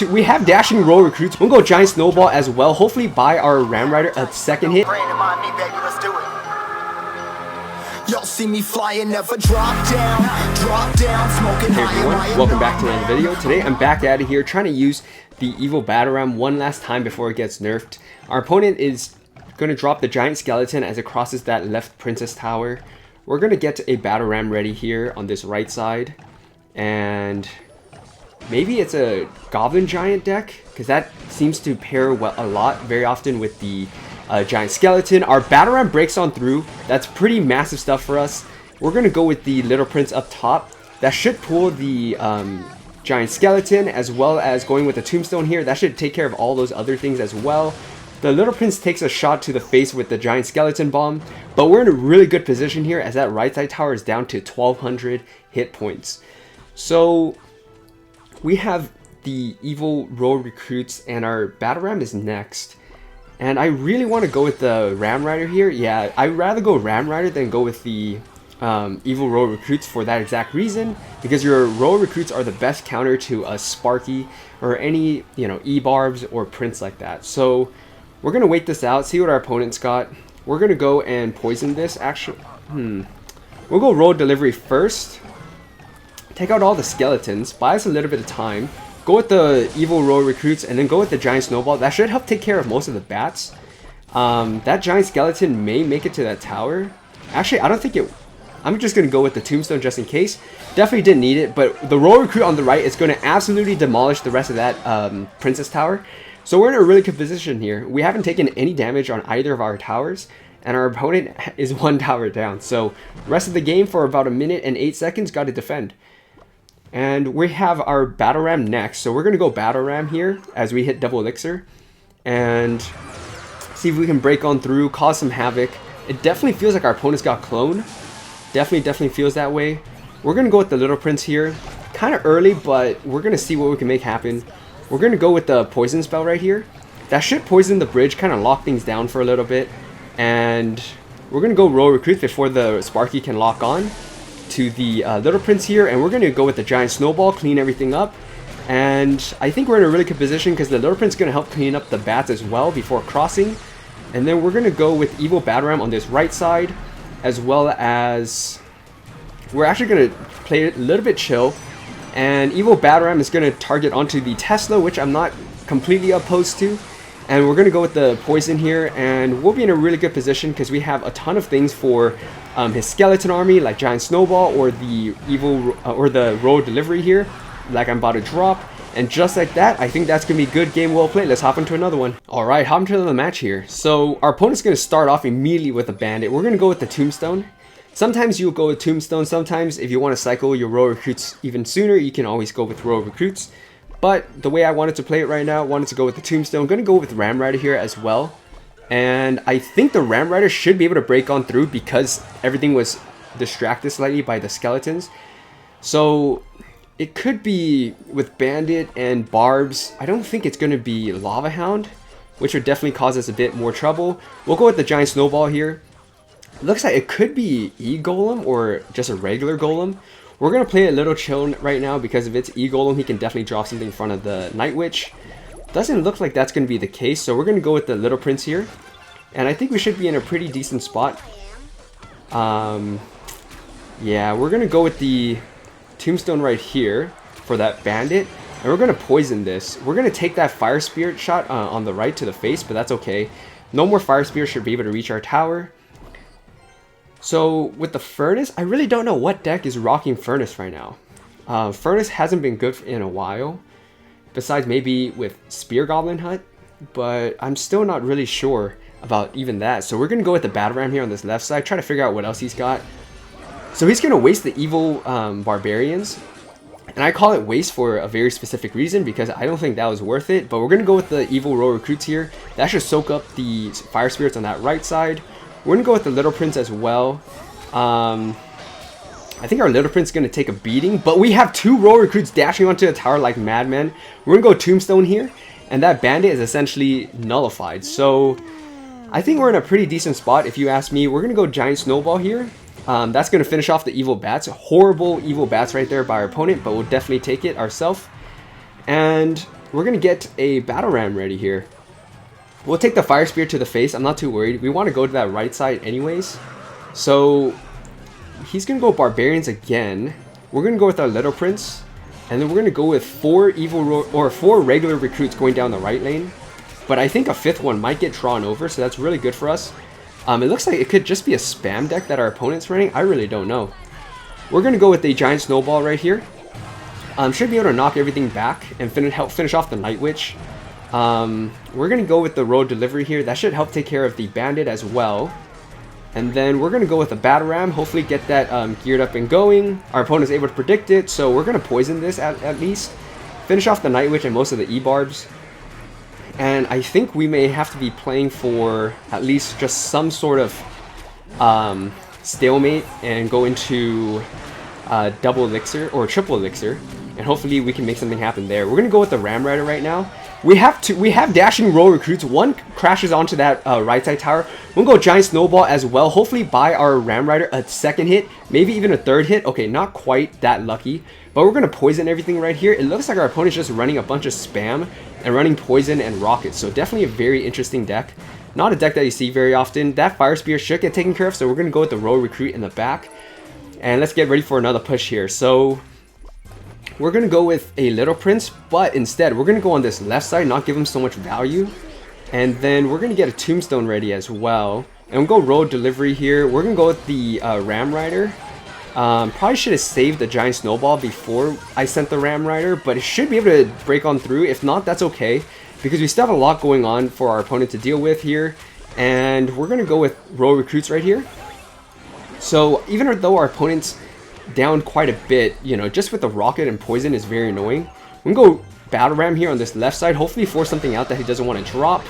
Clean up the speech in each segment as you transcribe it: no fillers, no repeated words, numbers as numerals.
We have dashing roll recruits. We'll go giant snowball as well. Hopefully buy our Ram Rider a second hit. Y'all see me flying, never drop down, smoking Hey everyone, welcome back to another video. Today I'm back out of here trying to use the evil battle ram one last time before it gets nerfed. Our opponent is going to drop the giant skeleton as it crosses that left princess tower. We're going to get a battle ram ready here on this right side, and maybe it's a goblin giant deck because that seems to pair well a lot very often with the giant skeleton. Our battle ram breaks on through. That's pretty massive stuff for us. We're gonna go with the little prince up top. That should pull the giant skeleton, as well as going with the tombstone here. That should take care of all those other things as well. The little prince takes a shot to the face with the giant skeleton bomb, but we're in a really good position here as that right side tower is down to 1200 hit points. So we have the evil roll recruits and our battle ram is next. And I really want to go with the Ram Rider here. Yeah, I'd rather go Ram Rider than go with the evil roll recruits for that exact reason. Because your roll recruits are the best counter to a Sparky or any, E-Barbs or Prince like that. So we're going to wait this out, see what our opponent's got. We're going to go and poison this. Actually, we'll go roll delivery first. Take out all the skeletons. Buy us a little bit of time. Go with the evil roll recruits and then go with the giant snowball. That should help take care of most of the bats. That giant skeleton may make it to that tower. Actually, I don't think it... I'm just going to go with the tombstone just in case. Definitely didn't need it, but the roll recruit on the right is going to absolutely demolish the rest of that princess tower. So we're in a really good position here. We haven't taken any damage on either of our towers, and our opponent is one tower down. So rest of the game for about 1 minute and 8 seconds, got to defend. And we have our battle ram next, so we're going to go battle ram here as we hit double elixir and see if we can break on through, cause some havoc. It definitely feels like our opponent's got clone. Definitely feels that way. We're going to go with the little prince here. Kind of early, but we're going to see what we can make happen. We're going to go with the poison spell right here. That should poison the bridge, kind of lock things down for a little bit. And we're going to go roll recruit before the Sparky can lock on to the little prince here, and we're going to go with the giant snowball, clean everything up. And I think we're in a really good position because the little prince is going to help clean up the bats as well before crossing. And then we're going to go with evil battle ram on this right side, as well as we're actually going to play it a little bit chill, and evil battle ram is going to target onto the Tesla, which I'm not completely opposed to. And we're going to go with the poison here, and we'll be in a really good position because we have a ton of things for his skeleton army, like giant snowball or the evil or the roll delivery here, like I'm about to drop. And just like that, I think that's going to be a good game, well played. Let's hop into another one. All right, hop into another match here. So our opponent's going to start off immediately with a bandit. We're going to go with the tombstone. Sometimes you'll go with tombstone. Sometimes if you want to cycle your roll recruits even sooner, you can always go with roll recruits. But the way I wanted to play it right now, wanted to go with the tombstone. I'm going to go with Ram Rider here as well. And I think the Ram Rider should be able to break on through because everything was distracted slightly by the skeletons. So it could be with Bandit and Barbs. I don't think it's going to be Lava Hound, which would definitely cause us a bit more trouble. We'll go with the giant snowball here. Looks like it could be E-Golem or just a regular Golem. We're going to play a little chill right now because if it's E-Golem, he can definitely drop something in front of the Night Witch. Doesn't look like that's going to be the case, so we're going to go with the little prince here. And I think we should be in a pretty decent spot. Yeah, we're going to go with the tombstone right here for that bandit. And we're going to poison this. We're going to take that fire spirit shot on the right to the face, but that's okay. No more fire spirit should be able to reach our tower. So with the Furnace, I really don't know what deck is rocking Furnace right now. Furnace hasn't been good in a while, besides maybe with Spear Goblin Hut, but I'm still not really sure about even that. So we're going to go with the Battle Ram here on this left side, try to figure out what else he's got. So he's going to waste the evil Barbarians, and I call it waste for a very specific reason because I don't think that was worth it, but we're going to go with the evil roll recruits here. That should soak up the fire spirits on that right side. We're going to go with the Little Prince as well. I think our Little Prince is going to take a beating, but we have two roll recruits dashing onto the tower like madmen. We're going to go Tombstone here, and that Bandit is essentially nullified. So I think we're in a pretty decent spot if you ask me. We're going to go Giant Snowball here. That's going to finish off the Evil Bats. Horrible Evil Bats right there by our opponent, but we'll definitely take it ourselves. And we're going to get a Battle Ram ready here. We'll take the Fire Spear to the face. I'm not too worried. We want to go to that right side anyways. So he's going to go Barbarians again. We're going to go with our Little Prince. And then we're going to go with 4 regular recruits going down the right lane. But I think a 5th one might get drawn over, so that's really good for us. It looks like it could just be a spam deck that our opponent's running. I really don't know. We're going to go with the Giant Snowball right here. Should be able to knock everything back and help finish off the Night Witch. We're going to go with the Road Delivery here. That should help take care of the Bandit as well. And then we're going to go with a Battle Ram. Hopefully get that geared up and going. Our opponent's able to predict it, so we're going to poison this at least. Finish off the Night Witch and most of the E-Barbs. And I think we may have to be playing for at least just some sort of stalemate and go into double elixir or triple elixir. And hopefully we can make something happen there. We're going to go with the Ram Rider right now. We have dashing roll recruits. One crashes onto that right side tower. We'll go Giant Snowball as well. Hopefully buy our Ram Rider a 2nd hit, maybe even a 3rd hit. Okay, not quite that lucky, but we're going to poison everything right here. It looks like our opponent's just running a bunch of spam and running poison and rockets. So definitely a very interesting deck. Not a deck that you see very often. That Fire Spear should get taken care of, so we're going to go with the roll recruit in the back. And let's get ready for another push here. So we're going to go with a Little Prince, but instead we're going to go on this left side, not give him so much value. And then we're going to get a Tombstone ready as well. And we'll go Road Delivery here. We're going to go with the Ram Rider. Probably should have saved the Giant Snowball before I sent the Ram Rider, but it should be able to break on through. If not, that's okay, because we still have a lot going on for our opponent to deal with here. And we're going to go with Roll Recruits right here. So even though our opponent's down quite a bit, you know, just with the rocket and poison is very annoying. We're going to go Battle Ram here on this left side, hopefully force something out that he doesn't want to drop.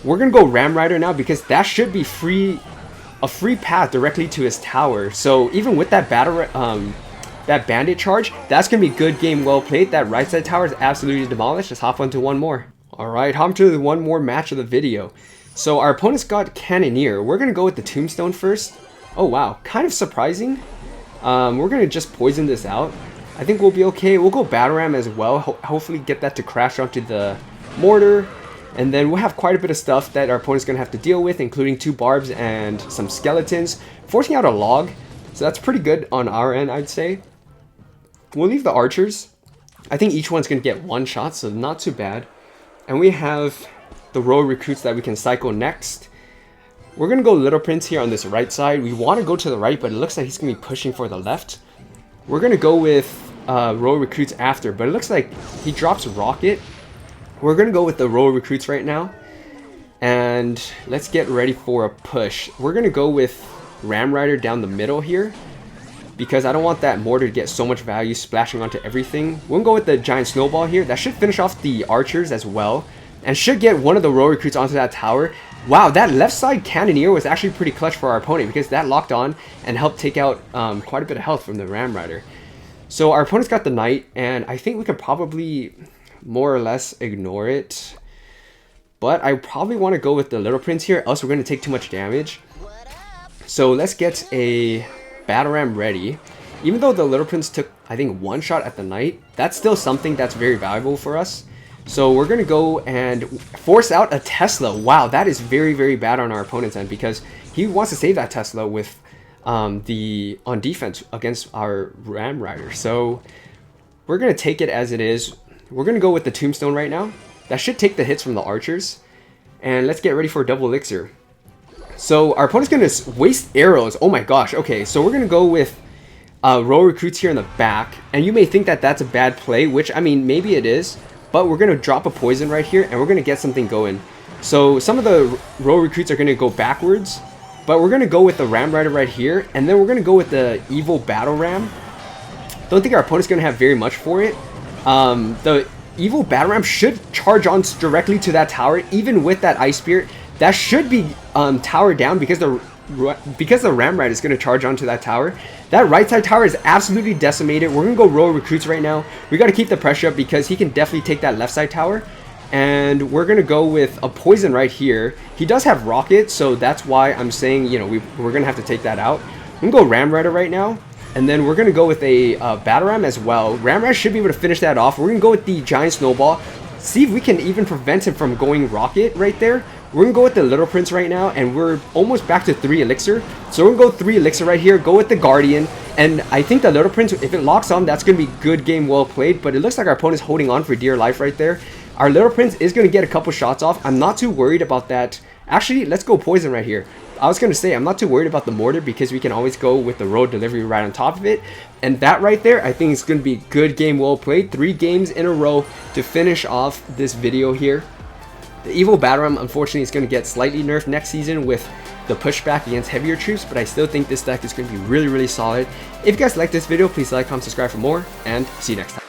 We're going to go Ram Rider now because that should be a free path directly to his tower. So even with that that Bandit charge, that's going to be good game, well played. That right side tower is absolutely demolished. Let's hop onto one more. Alright, hop to one more match of the video. So our opponent's got Cannoneer. We're going to go with the Tombstone first. Oh wow, kind of surprising. We're going to just poison this out. I think we'll be okay. We'll go Battle Ram as well. Hopefully get that to crash onto the Mortar. And then we'll have quite a bit of stuff that our opponent's going to have to deal with, including 2 Barbs and some Skeletons. Forcing out a Log. So that's pretty good on our end, I'd say. We'll leave the Archers. I think each one's going to get 1 shot, so not too bad. And we have the Royal Recruits that we can cycle next. We're going to go Little Prince here on this right side. We want to go to the right, but it looks like he's going to be pushing for the left. We're going to go with Royal Recruits after, but it looks like he drops Rocket. We're going to go with the Royal Recruits right now. And let's get ready for a push. We're going to go with Ram Rider down the middle here, because I don't want that Mortar to get so much value splashing onto everything. We'll go with the Giant Snowball here. That should finish off the Archers as well, and should get one of the Royal Recruits onto that tower. Wow, that left side Cannoneer was actually pretty clutch for our opponent, because that locked on and helped take out quite a bit of health from the Ram Rider. So our opponent's got the Knight, and I think we could probably more or less ignore it. But I probably want to go with the Little Prince here, else we're going to take too much damage. So let's get a Battle Ram ready. Even though the Little Prince took, I think, 1 shot at the Knight, that's still something that's very valuable for us. So we're going to go and force out a Tesla. Wow, that is very, very bad on our opponent's end, because he wants to save that Tesla with on defense against our Ram Rider. So we're going to take it as it is. We're going to go with the Tombstone right now. That should take the hits from the Archers. And let's get ready for a double elixir. So our opponent's going to waste arrows. Oh my gosh. Okay, so we're going to go with Royal Recruits here in the back. And you may think that that's a bad play, which, I mean, maybe it is. But we're going to drop a poison right here, and we're going to get something going. So some of the Royal Recruits are going to go backwards, but we're going to go with the Ram Rider right here, and then we're going to go with the Evil Battle Ram. Don't think our opponent's going to have very much for it. The Evil Battle Ram should charge on directly to that tower, even with that Ice Spirit. That should be towered down, because the Ram Rider is going to charge onto that tower. That right side tower is absolutely decimated. We're going to go Royal Recruits right now. We got to keep the pressure up, because he can definitely take that left side tower. And we're going to go with a poison right here. He does have Rocket, so that's why I'm saying, you know, we're going to have to take that out. I'm going to go Ram Rider right now. And then we're going to go with a Battle Ram as well. Ram Rider should be able to finish that off. We're going to go with the Giant Snowball. see if we can even prevent him from going Rocket right there. We're gonna go with the Little Prince right now, and we're almost back to 3 Elixir. So we're gonna go 3 Elixir right here, go with the Guardian, and I think the Little Prince, if it locks on, that's gonna be good game, well played, but it looks like our opponent's holding on for dear life right there. Our Little Prince is gonna get a couple shots off. I'm not too worried about that. Actually, let's go Poison right here. I was gonna say, I'm not too worried about the Mortar because we can always go with the Road Delivery right on top of it. And that right there, I think is gonna be good game, well played. 3 games in a row to finish off this video here. The Evil Battleram, unfortunately, is going to get slightly nerfed next season with the pushback against heavier troops, but I still think this deck is going to be really, really solid. If you guys like this video, please like, comment, subscribe for more, and see you next time.